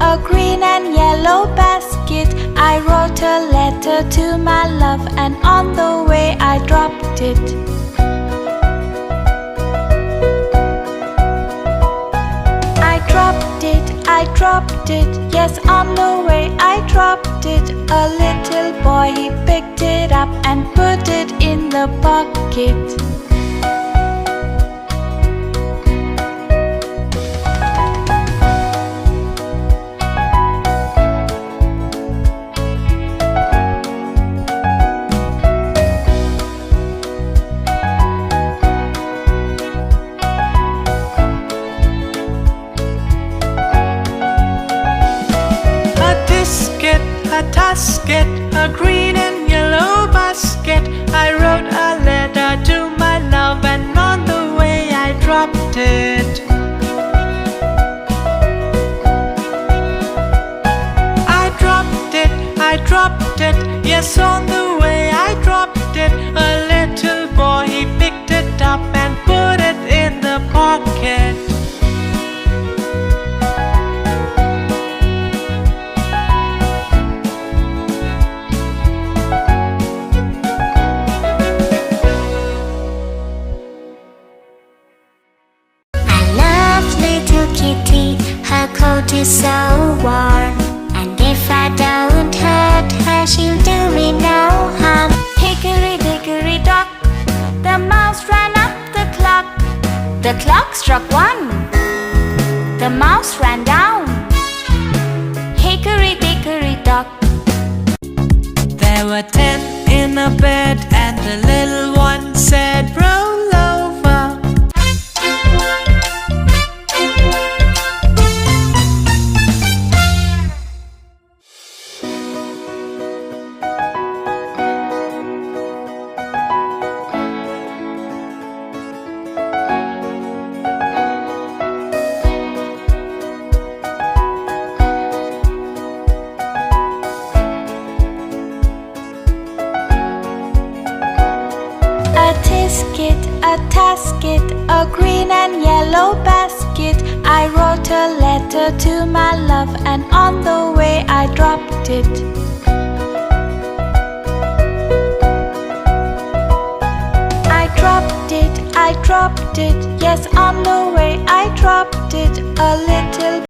a green and yellow basket. I wrote a letter to my love, and on the way I dropped it. I dropped it, yes, on the way I dropped it. A little boy, he picked it up and put it in the pocket. A tasket, a green and yellow basket. I wrote a letter to my love, and on the way I dropped it. I dropped it, yes, on the way I dropped it. A little boy, he picked it up and put it in the pocket. Her coat is so warm, and if I don't hurt her, she'll do me no harm. Hickory dickory dock, the mouse ran up the clock. The clock struck 1, the mouse ran down. Hickory dickory dock. There were 10 in a bed, and the little one said, roll over. A tasket, a green and yellow basket. I wrote a letter to my love, and on the way I dropped it. I dropped it, yes, on the way I dropped it. A little